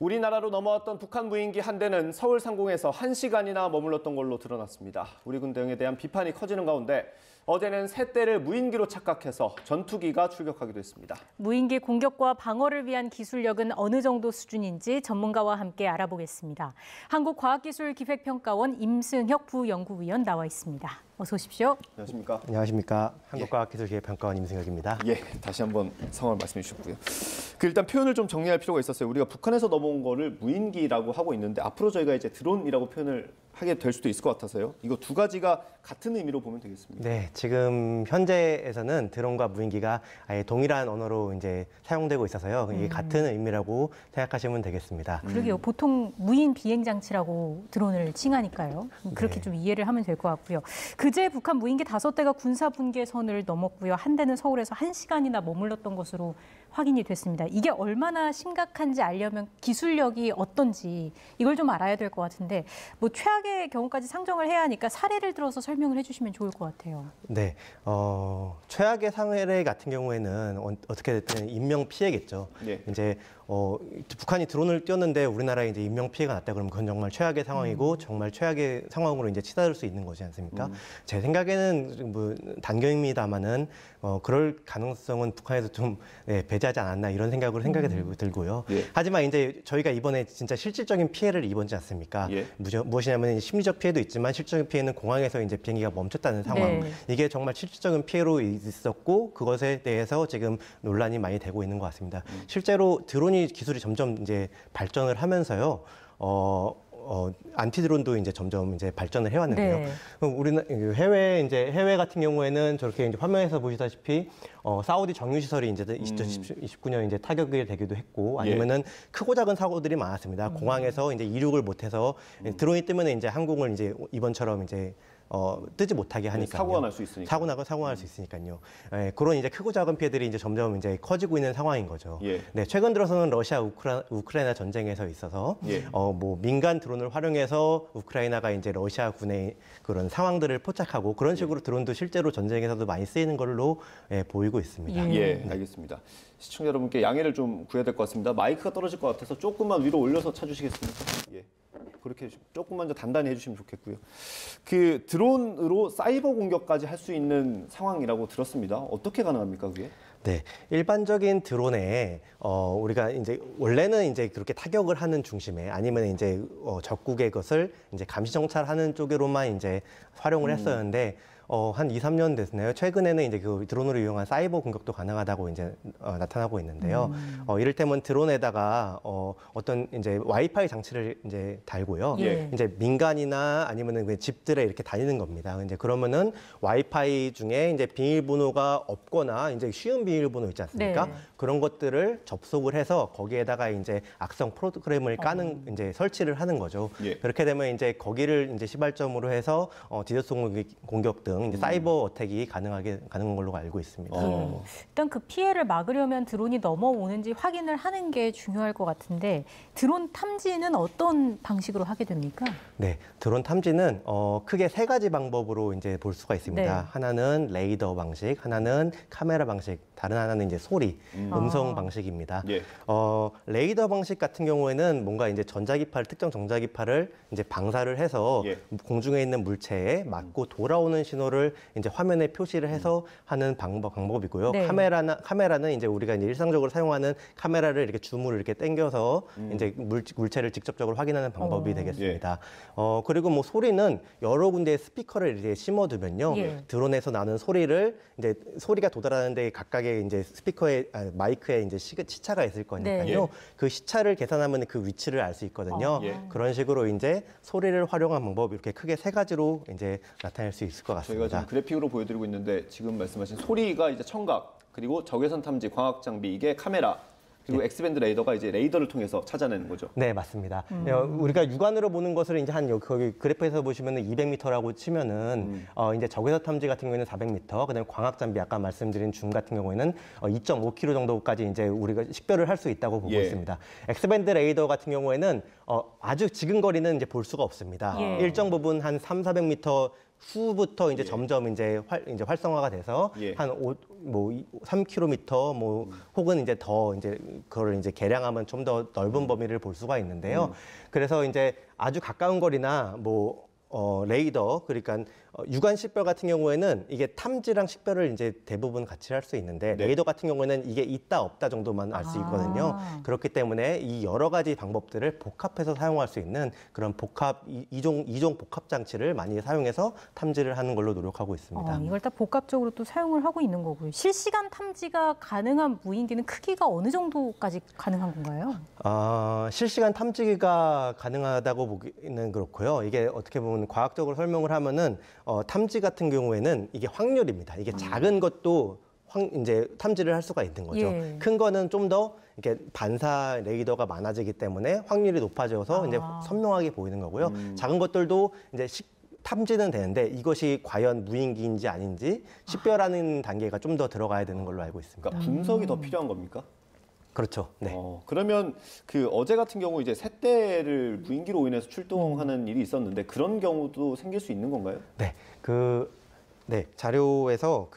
우리나라로 넘어왔던 북한 무인기 한 대는 서울 상공에서 1시간이나 머물렀던 걸로 드러났습니다. 우리 군 대응에 대한 비판이 커지는 가운데 어제는 세 대를 무인기로 착각해서 전투기가 출격하기도 했습니다. 무인기 공격과 방어를 위한 기술력은 어느 정도 수준인지 전문가와 함께 알아보겠습니다. 한국과학기술기획평가원 임승혁 부연구위원 나와 있습니다. 어서 오십시오. 안녕하십니까? 안녕하십니까? 한국과학기술기획평가원 임승혁입니다. 다시 한번 상황을 말씀해 주셨고요. 일단 표현을 좀 정리할 필요가 있었어요. 우리가 북한에서 넘어온 거를 무인기라고 하고 있는데 앞으로 저희가 이제 드론이라고 표현을 하게 될 수도 있을 것 같아서요. 이거 두 가지가 같은 의미로 보면 되겠습니다. 네, 지금 현재에서는 드론과 무인기가 아예 동일한 언어로 이제 사용되고 있어서요. 이게 같은 의미라고 생각하시면 되겠습니다. 그러게요. 보통 무인 비행 장치라고 드론을 칭하니까요. 그렇게 좀 이해를 하면 될 것 같고요. 그제 북한 무인기 5대가 군사 분계선을 넘었고요. 한 대는 서울에서 1시간이나 머물렀던 것으로 확인이 됐습니다. 이게 얼마나 심각한지 알려면 기술력이 어떤지 이걸 좀 알아야 될 것 같은데 뭐 최악의 경우까지 상정을 해야 하니까 사례를 들어서 설명을 해주시면 좋을 것 같아요. 네, 최악의 사례 같은 경우에는 어떻게 됐든 인명 피해겠죠. 네. 이제 북한이 드론을 띄웠는데 우리나라에 이제 인명 피해가 났다 그러면 그건 정말 최악의 상황이고 정말 최악의 상황으로 이제 치달을 수 있는 거지 않습니까? 제 생각에는 뭐 단견입니다만은 그럴 가능성은 북한에서 좀 배제하지 않았나 이런 생각이 들고요. 예. 하지만 이제 저희가 이번에 진짜 실질적인 피해를 입었지 않습니까? 예. 무엇이냐면 심리적 피해도 있지만 실질적인 피해는 공항에서 이제 비행기가 멈췄다는 상황. 네. 이게 정말 실질적인 피해로 있었고 그것에 대해서 지금 논란이 많이 되고 있는 것 같습니다. 실제로 드론이 기술이 점점 이제 발전을 하면서요. 안티드론도 이제 점점 이제 발전을 해왔는데요. 네. 우리는 해외 같은 경우에는 저렇게 이제 화면에서 보시다시피 사우디 정유 시설이 이제 2029년 이제 타격이 되기도 했고 아니면은 크고 작은 사고들이 많았습니다. 공항에서 이제 이륙을 못해서 드론이 뜨면 이제 항공을 이제 이번처럼 이제 뜨지 못하게 하니까요. 사고가 날 수 있으니까. 사고가 날 수 있으니까요. 그런 이제 크고 작은 피해들이 이제 점점 이제 커지고 있는 상황인 거죠. 예. 네, 최근 들어서는 러시아 우크라이나 전쟁에서 있어서 뭐 민간 드론을 활용해서 우크라이나가 이제 러시아 군의 그런 상황들을 포착하고 그런 식으로 드론도 실제로 전쟁에서도 많이 쓰이는 걸로 보이고 있습니다. 예, 알겠습니다. 시청자 여러분께 양해를 좀 구해야 될 것 같습니다. 마이크가 떨어질 것 같아서 조금만 위로 올려서 쳐주시겠습니까? 예. 그렇게 조금만 더 단단히 해주시면 좋겠고요. 그 드론으로 사이버 공격까지 할 수 있는 상황이라고 들었습니다. 어떻게 가능합니까, 그게? 네, 일반적인 드론에 우리가 이제 원래는 이제 그렇게 타격을 하는 중심에 아니면 이제 적국의 것을 이제 감시 정찰하는 쪽으로만 이제 활용을 했었는데 한 2, 3년 됐나요? 최근에는 이제 그 드론으로 이용한 사이버 공격도 가능하다고 이제 나타나고 있는데요. 이를테면 드론에다가 어떤 이제 와이파이 장치를 이제 달고요. 이제 민간이나 아니면은 그 집들에 이렇게 다니는 겁니다. 이제 그러면은 와이파이 중에 이제 비밀번호가 없거나 이제 쉬운 비밀번호 있지 않습니까? 네. 그런 것들을 접속을 해서 거기에다가 이제 악성 프로그램을 까는 이제 설치를 하는 거죠. 그렇게 되면 이제 거기를 이제 시발점으로 해서 디도스 공격 등 이제 사이버 어택이 가능한 걸로 알고 있습니다. 일단 그 피해를 막으려면 드론이 넘어오는지 확인을 하는 게 중요할 것 같은데 드론 탐지는 어떤 방식으로 하게 됩니까? 네, 드론 탐지는 크게 3가지 방법으로 이제 볼 수가 있습니다. 네. 하나는 레이더 방식, 하나는 카메라 방식, 다른 하나는 이제 소리, 음성 방식입니다. 레이더 방식 같은 경우에는 뭔가 이제 특정 전자기파를 이제 방사를 해서 공중에 있는 물체에 맞고 돌아오는 신호를 이제 화면에 표시를 해서 하는 방법이고요. 네. 카메라는 이제 우리가 이제 일상적으로 사용하는 카메라를 이렇게 줌을 이렇게 당겨서 이제 물체를 직접적으로 확인하는 방법이 되겠습니다. 그리고 뭐 소리는 여러 군데의 스피커를 이제 심어두면요. 드론에서 나는 소리를 이제 소리가 도달하는데 각각의 이제 마이크에 이제 시차가 있을 거니까요. 그 시차를 계산하면 그 위치를 알 수 있거든요. 그런 식으로 이제 소리를 활용한 방법 이렇게 크게 3가지로 이제 나타낼 수 있을 것 같습니다. 저희가 지금 그래픽으로 보여드리고 있는데 지금 말씀하신 소리가 이제 청각 그리고 적외선 탐지 광학 장비 이게 카메라 그리고 X밴드 레이더가 이제 레이더를 통해서 찾아내는 거죠. 네, 맞습니다. 우리가 육안으로 보는 것을 이제 거기 그래프에서 보시면은 200m라고 치면은 이제 적외선 탐지 같은 경우에는 400m, 그다음에 광학 장비 아까 말씀드린 줌 같은 경우에는 2.5km 정도까지 이제 우리가 식별을 할 수 있다고 보고 있습니다. X밴드 레이더 같은 경우에는 아주 지근 거리는 이제 볼 수가 없습니다. 일정 부분 한 300, 400m 후부터 이제 예. 점점 이제 활성화가 돼서 예. 한 3km 뭐 혹은 이제 더 이제 그걸 이제 개량하면 좀 더 넓은 범위를 볼 수가 있는데요. 그래서 이제 아주 가까운 거리나 뭐 레이더, 그러니까 유관 식별 같은 경우에는 이게 탐지랑 식별을 이제 대부분 같이 할 수 있는데 네. 레이더 같은 경우에는 이게 있다 없다 정도만 알 수 있거든요. 그렇기 때문에 이 여러 가지 방법들을 복합해서 사용할 수 있는 그런 이종 복합 장치를 많이 사용해서 탐지를 하는 걸로 노력하고 있습니다. 이걸 다 복합적으로 또 사용을 하고 있는 거고요. 실시간 탐지가 가능한 무인기는 크기가 어느 정도까지 가능한 건가요? 실시간 탐지가 가능하다고 보기는 그렇고요. 이게 어떻게 보면 과학적으로 설명을 하면은 탐지 같은 경우에는 이게 확률입니다. 이게 작은 것도 이제 탐지를 할 수가 있는 거죠. 예. 큰 거는 좀 더 이렇게 반사 레이더가 많아지기 때문에 확률이 높아져서 이제 선명하게 보이는 거고요. 작은 것들도 이제 탐지는 되는데 이것이 과연 무인기인지 아닌지 식별하는 단계가 좀 더 들어가야 되는 걸로 알고 있습니다. 그러니까 분석이 더 필요한 겁니까? 그렇죠. 네. 그러면 그 어제 같은 경우 이제 새떼를 무인기로 인해서 출동하는 일이 있었는데 그런 경우도 생길 수 있는 건가요? 네. 자료에서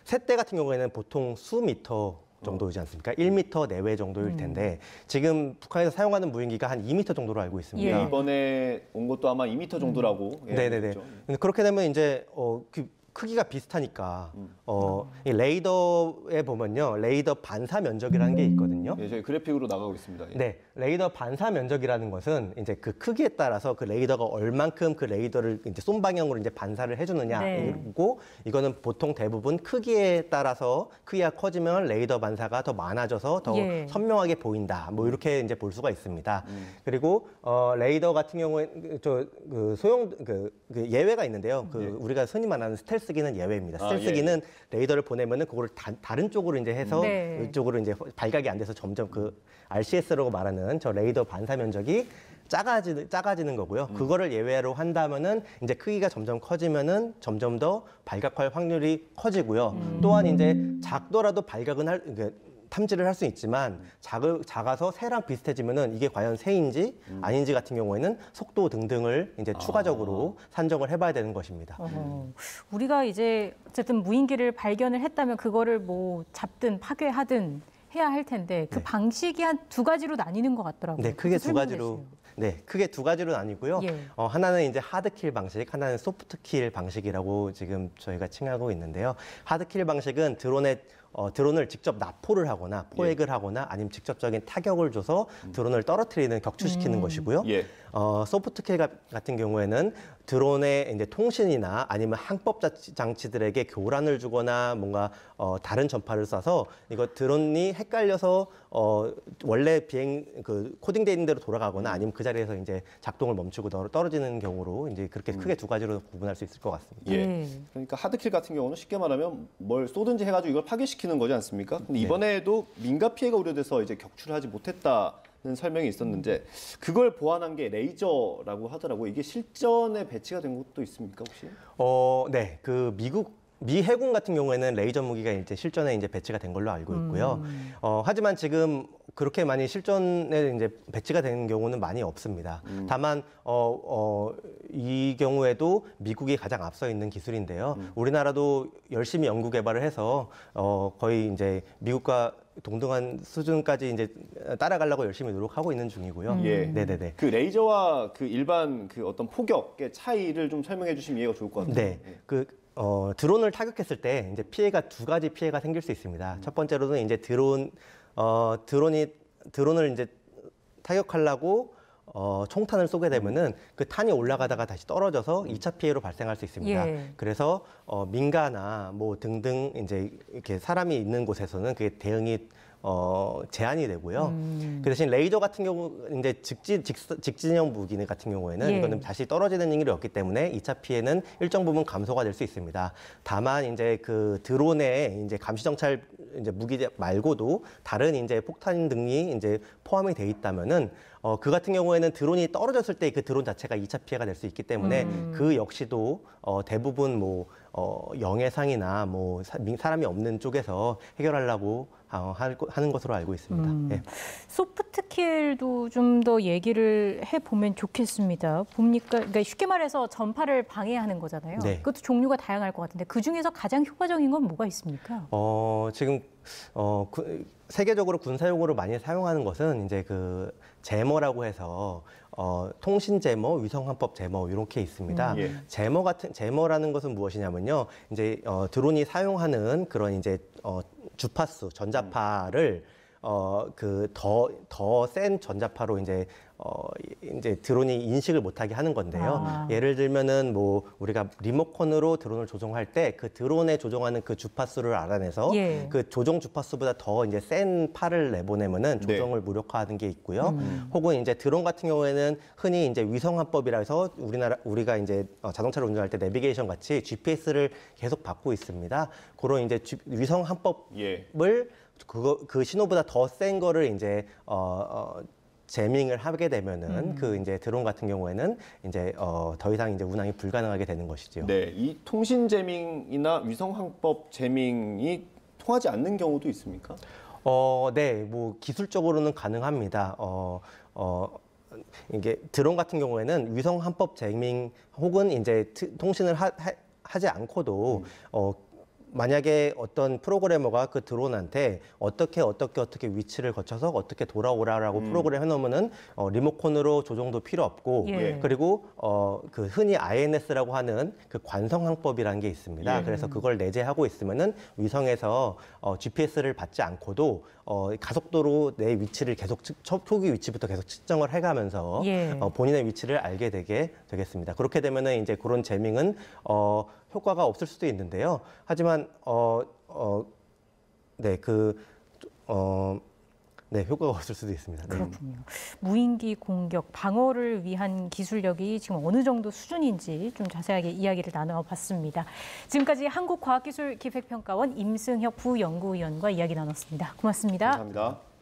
새떼 같은 경우에는 보통 수미터 정도이지 않습니까? 1m 내외 정도일 텐데 지금 북한에서 사용하는 무인기가 한 2m 정도로 알고 있습니다. 예. 이번에 온 것도 아마 2m 정도라고. 예, 네네네. 그렇죠. 근데 그렇게 되면 이제 그 크기가 비슷하니까 이 레이더에 보면요, 레이더 반사 면적이라는 게 있거든요. 예, 저희 그래픽으로 나가고 있습니다. 예. 네, 레이더 반사 면적이라는 것은 이제 그 크기에 따라서 그 레이더가 얼만큼 그 레이더를 이제 쏜 방향으로 이제 반사를 해주느냐. 네. 그리고 이거는 보통 대부분 크기에 따라서 크기가 커지면 레이더 반사가 더 많아져서 더 예. 선명하게 보인다. 뭐 이렇게 이제 볼 수가 있습니다. 그리고 레이더 같은 경우에 그 예외가 있는데요. 우리가 흔히 말하는 스텔스기는 예외입니다. 스텔스기는 레이더를 보내면은 그거를 다른 쪽으로 이제 해서 네. 이쪽으로 이제 발각이 안 돼서 점점 그 RCS라고 말하는 저 레이더 반사 면적이 작아지는 거고요. 그거를 예외로 한다면은 이제 크기가 점점 커지면은 점점 더 발각할 확률이 커지고요. 또한 이제 작더라도 발각은 탐지를 할 수 있지만 작아서 새랑 비슷해지면은 이게 과연 새인지 아닌지 같은 경우에는 속도 등등을 이제 추가적으로 산정을 해봐야 되는 것입니다. 우리가 이제 어쨌든 무인기를 발견을 했다면 그거를 뭐 잡든 파괴하든 해야 할 텐데 그 방식이 한 두 가지로 나뉘는 것 같더라고요. 네, 크게 그것도 두 가지로. 설명해 주세요. 네, 크게 두 가지로 나뉘고요. 예. 하나는 이제 하드킬 방식, 하나는 소프트킬 방식이라고 지금 저희가 칭하고 있는데요. 하드킬 방식은 드론을 직접 납포를 하거나 포획을 하거나 아니면 직접적인 타격을 줘서 드론을 떨어뜨리는 격추시키는 것이고요. 예. 소프트킬 같은 경우에는 드론의 이제 통신이나 아니면 항법 장치들에게 교란을 주거나 뭔가 다른 전파를 쏴서 이거 드론이 헷갈려서 원래 비행 코딩돼 있는 대로 돌아가거나 아니면 그 자리에서 이제 작동을 멈추고 떨어지는 경우로 이제 그렇게 크게 두 가지로 구분할 수 있을 것 같습니다. 예. 네. 그러니까 하드킬 같은 경우는 쉽게 말하면 뭘 쏘든지 해가지고 이걸 파괴시키는 거지 않습니까? 근데 이번에도 민가 피해가 우려돼서 이제 격추를 하지 못했다는 설명이 있었는데 그걸 보완한 게 레이저라고 하더라고요. 이게 실전에 배치가 된 것도 있습니까 혹시? 네, 미 해군 같은 경우에는 레이저 무기가 이제 실전에 이제 배치가 된 걸로 알고 있고요. 하지만 지금 그렇게 많이 실전에 이제 배치가 되는 경우는 많이 없습니다. 다만 이 경우에도 미국이 가장 앞서 있는 기술인데요. 우리나라도 열심히 연구 개발을 해서 거의 이제 미국과 동등한 수준까지 이제 따라가려고 열심히 노력하고 있는 중이고요. 예. 네네네. 그 레이저와 그 일반 그 어떤 포격의 차이를 좀 설명해 주시면 이해가 좋을 것 같아요. 네. 드론을 타격했을 때 이제 피해가 두 가지 피해가 생길 수 있습니다. 첫 번째로는 이제 드론을 이제 타격하려고 총탄을 쏘게 되면은 그 탄이 올라가다가 다시 떨어져서 2차 피해로 발생할 수 있습니다. 예. 그래서 민가나 뭐 등등 이제 이렇게 사람이 있는 곳에서는 그게 대응이 제한이 되고요. 그 대신 레이저 같은 경우 이제 직진형 무기 같은 경우에는 예. 이거는 다시 떨어지는 일이 없기 때문에 2차 피해는 일정 부분 감소가 될 수 있습니다. 다만 이제 그 드론에 이제 감시 정찰 이제 무기 말고도 다른 이제 폭탄 등이 이제 포함이 돼 있다면은 그 같은 경우에는 드론이 떨어졌을 때 그 드론 자체가 2차 피해가 될 수 있기 때문에 그 역시도 대부분 뭐 영해상이나 뭐 사람이 없는 쪽에서 해결하려고 하는 것으로 알고 있습니다. 예. 소프트킬도 좀 더 얘기를 해보면 좋겠습니다. 그러니까 쉽게 말해서 전파를 방해하는 거잖아요. 네. 그것도 종류가 다양할 것 같은데 그중에서 가장 효과적인 건 뭐가 있습니까? 지금 세계적으로 군사용으로 많이 사용하는 것은 이제 그 제머라고 해서 통신 제머, 위성 환법 제머 이렇게 있습니다. 예. 제머라는 것은 무엇이냐면요, 이제 드론이 사용하는 그런 이제 주파수, 전자파를 그 더 센 전자파로 이제 드론이 인식을 못하게 하는 건데요. 예를 들면은 뭐 우리가 리모컨으로 드론을 조종할 때 그 드론에 조종하는 그 주파수를 알아내서 예. 그 조종 주파수보다 더 이제 센 파를 내보내면은 조종을 무력화하는 게 있고요. 혹은 이제 드론 같은 경우에는 흔히 이제 위성화법이라 해서 우리가 이제 자동차를 운전할 때 내비게이션 같이 GPS를 계속 받고 있습니다. 그런 이제 위성화법을 예. 그 신호보다 더 센 거를 이제 제밍을 하게 되면은 그 이제 드론 같은 경우에는 이제 더 이상 이제 운항이 불가능하게 되는 것이죠. 네, 이 통신 제밍이나 위성 항법 제밍이 통하지 않는 경우도 있습니까? 네, 뭐 기술적으로는 가능합니다. 이게 드론 같은 경우에는 위성 항법 제밍 혹은 이제 통신을 하지 않고도 만약에 어떤 프로그래머가 그 드론한테 어떻게 위치를 거쳐서 어떻게 돌아오라라고 프로그램 해놓으면은 리모컨으로 조종도 필요 없고 예. 그리고 그 흔히 INS라고 하는 그 관성항법이라는 게 있습니다. 예. 그래서 그걸 내재하고 있으면은 위성에서 GPS를 받지 않고도 가속도로 내 위치를 계속 초기 위치부터 계속 측정을 해가면서 예. 본인의 위치를 알게 되겠습니다. 그렇게 되면은 이제 그런 제밍은 효과가 없을 수도 있는데요. 하지만 효과가 없을 수도 있습니다. 네. 그렇군요. 무인기 공격, 방어를 위한 기술력이 지금 어느 정도 수준인지 좀 자세하게 이야기를 나눠봤습니다. 지금까지 한국과학기술기획평가원 임승혁 부연구위원과 이야기 나눴습니다. 고맙습니다. 감사합니다.